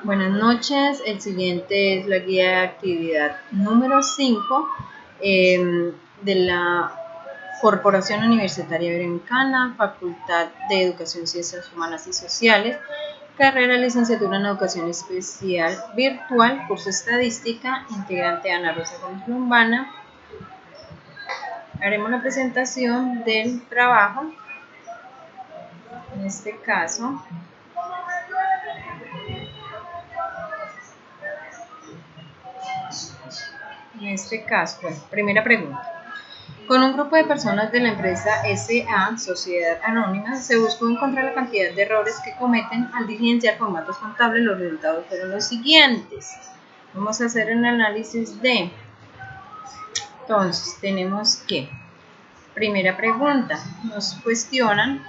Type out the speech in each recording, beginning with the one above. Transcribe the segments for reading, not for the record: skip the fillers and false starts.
Buenas noches, el siguiente es la guía de actividad número 5 de la Corporación Universitaria Iberoamericana, Facultad de Educación, Ciencias Humanas y Sociales, carrera licenciatura en Educación Especial Virtual, curso Estadística, integrante Ana Rosa Gómez Lombana. Haremos la presentación del trabajo, en este caso. Bueno, primera pregunta. Con un grupo de personas de la empresa SA, Sociedad Anónima, se buscó encontrar la cantidad de errores que cometen al diligenciar formatos contables. Los resultados fueron los siguientes. Vamos a hacer un análisis de... Entonces, tenemos que... Primera pregunta. Nos cuestionan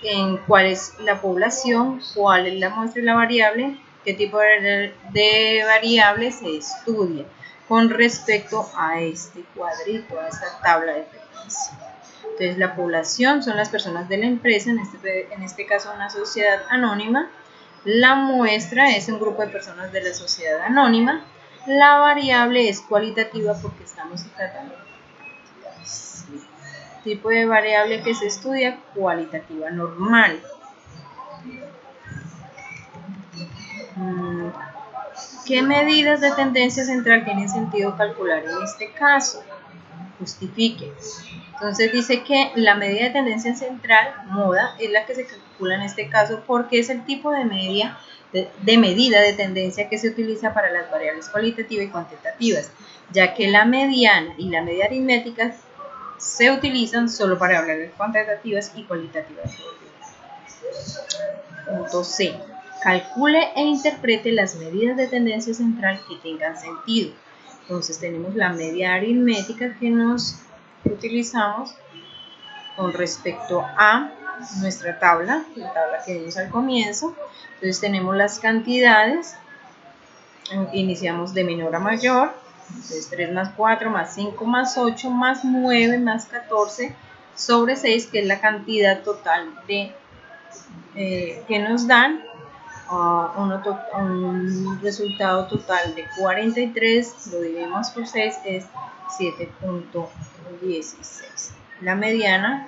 en cuál es la población, cuál es la muestra y la variable, qué tipo de variable se estudia con respecto a este cuadrito, a esta tabla de frecuencia. Entonces, la población son las personas de la empresa, en este caso una sociedad anónima. La muestra es un grupo de personas de la sociedad anónima. La variable es cualitativa porque estamos tratando de tipo de variable que se estudia, cualitativa normal. ¿Qué medidas de tendencia central tienen sentido calcular en este caso? Justifique. Entonces dice que la medida de tendencia central, moda, es la que se calcula en este caso porque es el tipo de medida de tendencia que se utiliza para las variables cualitativas y cuantitativas, ya que la mediana y la media aritmética se utilizan solo para variables cuantitativas y cualitativas. Punto C. Calcule e interprete las medidas de tendencia central que tengan sentido. Entonces tenemos la media aritmética que utilizamos con respecto a nuestra tabla, la tabla que vimos al comienzo. Entonces tenemos las cantidades, iniciamos de menor a mayor, entonces 3 más 4 más 5 más 8 más 9 más 14 sobre 6, que es la cantidad total de que nos dan un resultado total de 43, lo dividimos por 6, es 7.16. La mediana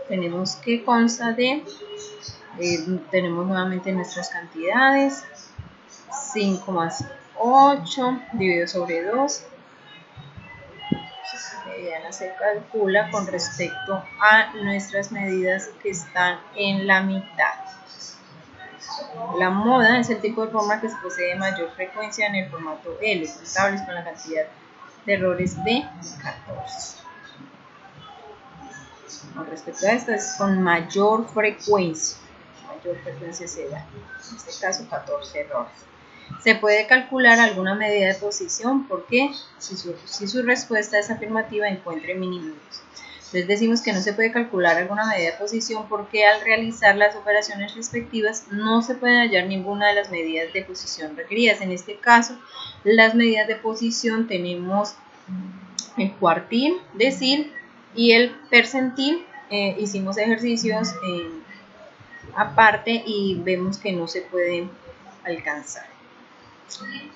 tenemos que consta de, tenemos nuevamente nuestras cantidades, 5 más 8 dividido sobre 2. La mediana se calcula con respecto a nuestras medidas que están en la mitad. La moda es el tipo de forma que se posee mayor frecuencia en el formato L, contables con la cantidad de errores de 14. Con respecto a esto es con mayor frecuencia se da, en este caso 14 errores. Se puede calcular alguna medida de posición porque si su respuesta es afirmativa encuentre mínimos. Entonces decimos que no se puede calcular alguna medida de posición porque al realizar las operaciones respectivas no se puede hallar ninguna de las medidas de posición requeridas. En este caso, las medidas de posición tenemos el cuartil, decil y el percentil. Hicimos ejercicios aparte y vemos que no se pueden alcanzar.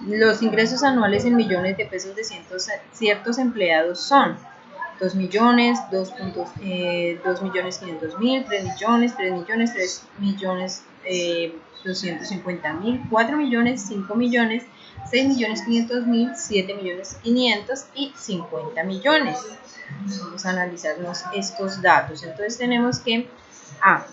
Los ingresos anuales en millones de pesos de ciertos empleados son 2 millones, 2.500.000, 3 millones, 3 millones, 3 millones 250.000, 4 millones, 5 millones, 6 millones 500.000, 7 millones 500 y 50 millones. Vamos a analizarnos estos datos. Entonces tenemos que,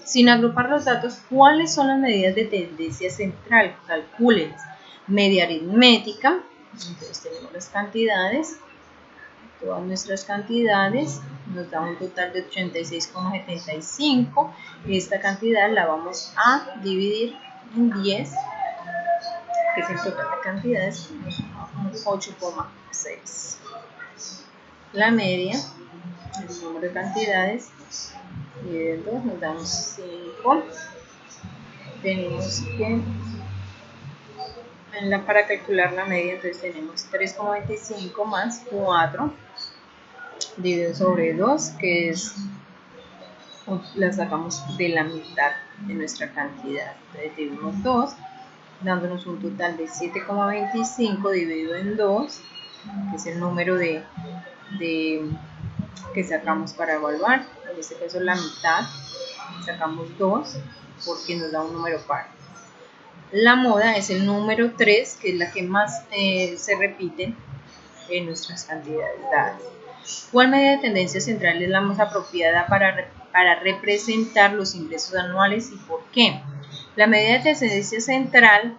sin agrupar los datos, ¿cuáles son las medidas de tendencia central? Calcúlenlas. Media aritmética, entonces tenemos las cantidades. Todas nuestras cantidades nos da un total de 86,75. Esta cantidad la vamos a dividir en 10, que es el total de cantidades, 8,6. La media, el número de cantidades, dividido en 2 nos damos 5. Tenemos que, para calcular la media, entonces tenemos 3,25 más 4 dividido sobre 2, que es, la sacamos de la mitad de nuestra cantidad. Entonces dividimos 2 dándonos un total de 7,25 dividido en 2, que es el número que sacamos para evaluar. En este caso la mitad, sacamos 2 porque nos da un número par. La moda es el número 3, que es la que más se repite en nuestras cantidades dadas. ¿Cuál medida de tendencia central es la más apropiada para representar los ingresos anuales y por qué? La medida de tendencia central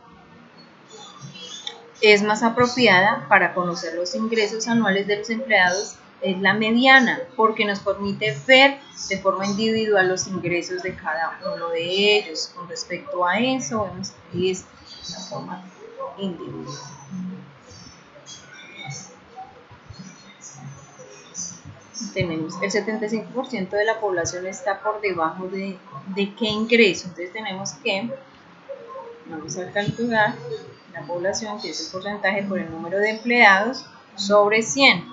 es más apropiada para conocer los ingresos anuales de los empleados, es la mediana, porque nos permite ver de forma individual los ingresos de cada uno de ellos. Con respecto a eso, vemos que es la forma individual. Tenemos el 75% de la población está por debajo de qué ingreso. Entonces tenemos que, vamos a calcular la población, que es el porcentaje por el número de empleados, sobre 100,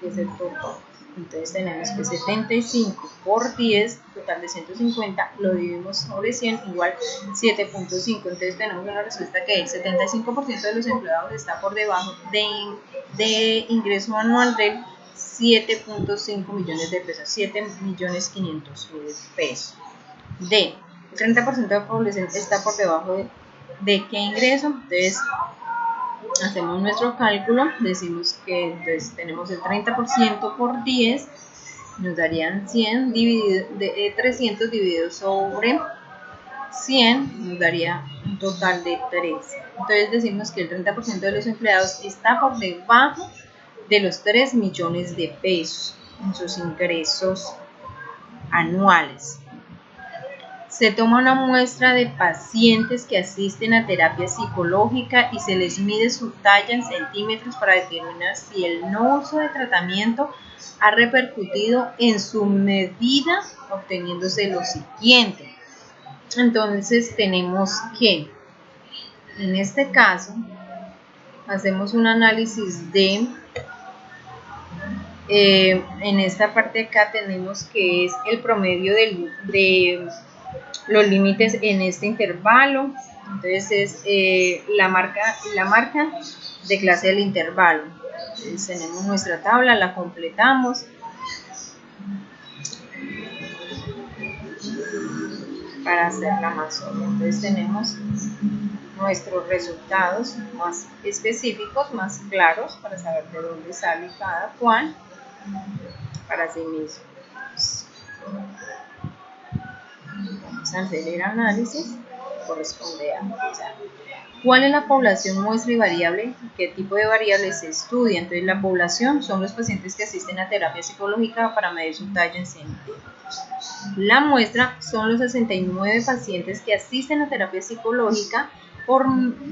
que es el total. Entonces tenemos que 75 por 10, total de 150, lo dividimos sobre 100, igual 7.5. Entonces tenemos una respuesta que el 75% de los empleados está por debajo de ingreso anual del 7.5 millones de pesos, 7.500.000 pesos. D, el 30% de la población está por debajo de qué ingreso. Entonces hacemos nuestro cálculo, decimos que entonces tenemos el 30% por 10, nos darían 100 300 dividido sobre 100, nos daría un total de 3. Entonces decimos que el 30% de los empleados está por debajo de los 3 millones de pesos en sus ingresos anuales. Se toma una muestra de pacientes que asisten a terapia psicológica y se les mide su talla en centímetros para determinar si el no uso de tratamiento ha repercutido en su medida, obteniéndose lo siguiente. Entonces tenemos que, en este caso, hacemos un análisis de, en esta parte de acá tenemos que es el promedio de los límites en este intervalo. Entonces es la marca de clase del intervalo. Entonces tenemos nuestra tabla, la completamos para hacerla más obvia. Entonces tenemos nuestros resultados más específicos, más claros, para saber de dónde sale cada cual para sí mismo. Vamos a hacer el análisis, corresponde a, ¿cuál es la población muestra y variable? ¿Qué tipo de variables se estudia? Entonces la población son los pacientes que asisten a terapia psicológica para medir su talla en centímetros. La muestra son los 69 pacientes que asisten a terapia psicológica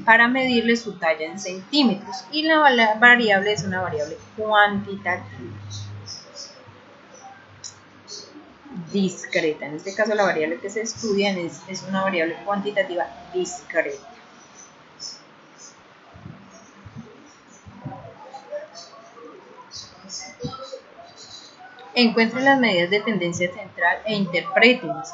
para medirle su talla en centímetros, y la variable es una variable cuantitativa discreta. En este caso la variable que se estudia es una variable cuantitativa discreta. Encuentre las medidas de tendencia central e interprétenlas.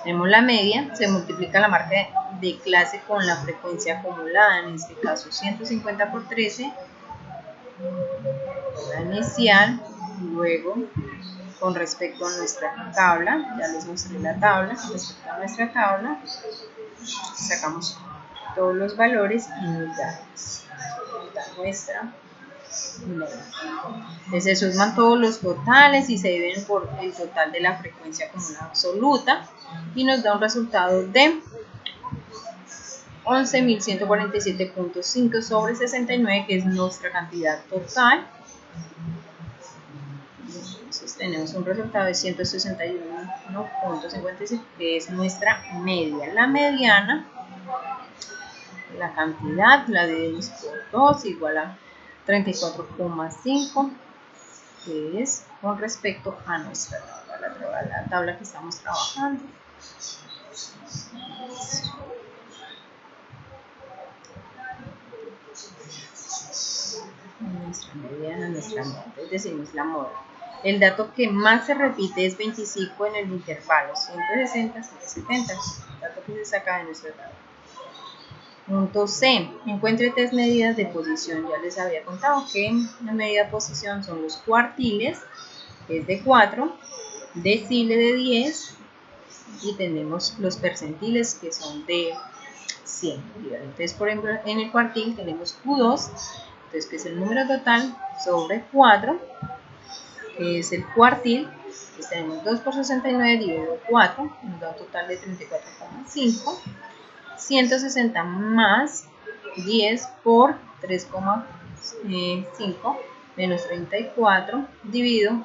Tenemos la media, se multiplica la marca de clase con la frecuencia acumulada, en este caso 150 por 13, la inicial, luego con respecto a nuestra tabla, ya les mostré la tabla, con respecto a nuestra tabla, sacamos todos los valores y nos da nuestra media. Entonces se suman todos los totales y se dividen por el total de la frecuencia acumulada absoluta y nos da un resultado de 11.147.5 sobre 69, que es nuestra cantidad total. Entonces tenemos un resultado de 161.56, que es nuestra media. La mediana, la cantidad la dividimos por 2, igual a 34,5, que es con respecto a nuestra tabla, la tabla que estamos trabajando. Nuestra mediana, nuestra moda. Entonces decimos la moda. El dato que más se repite es 25 en el intervalo 160-170, el dato que se saca de nuestra tabla. Punto C. Encuentre 3 medidas de posición. Ya les había contado que la medida de posición son los cuartiles, que es de 4, deciles de 10, y tenemos los percentiles, que son de 100. Entonces, por ejemplo, en el cuartil tenemos Q2, entonces, que es el número total, sobre 4, que es el cuartil. Entonces, tenemos 2 por 69 dividido 4, nos da un total de 34,5. 160 más 10 por 3,5 menos 34 dividido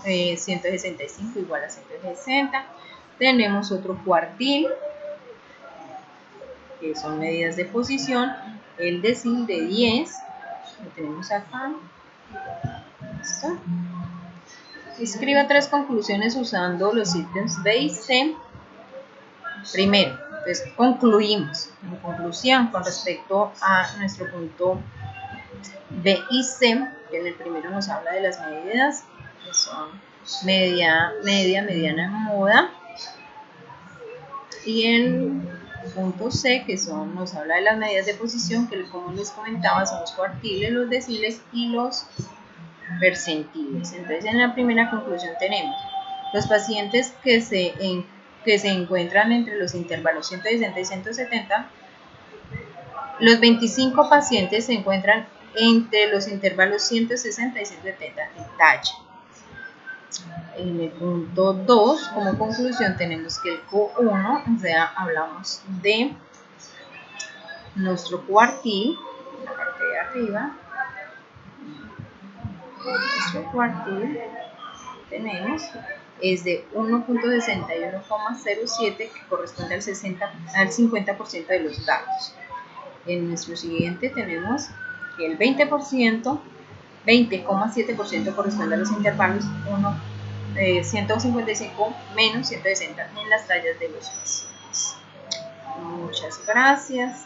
165 igual a 160. Tenemos otro cuartil, que son medidas de posición. El decil de 10 lo tenemos acá. ¿Listo? Escriba 3 conclusiones usando los ítems B y C. Primero, entonces concluimos. En conclusión, con respecto a nuestro punto B y C, que en el primero nos habla de las medidas, que son media, mediana, moda. Y el punto C, que nos habla de las medidas de posición, que como les comentaba son los cuartiles, los deciles y los percentiles. Entonces, en la primera conclusión tenemos los pacientes que se encuentran entre los intervalos 160 y 170. Los 25 pacientes se encuentran entre los intervalos 160 y 170 en talla. En el punto 2, como conclusión, tenemos que el Q1, o sea, hablamos de nuestro cuartil, la parte de arriba. Nuestro cuartil tenemos es de 1.61,07, que corresponde al 50% de los datos. En nuestro siguiente tenemos que el 20,7% corresponde a los intervalos 155 menos 160 en las tallas de los pacientes. Muchas gracias.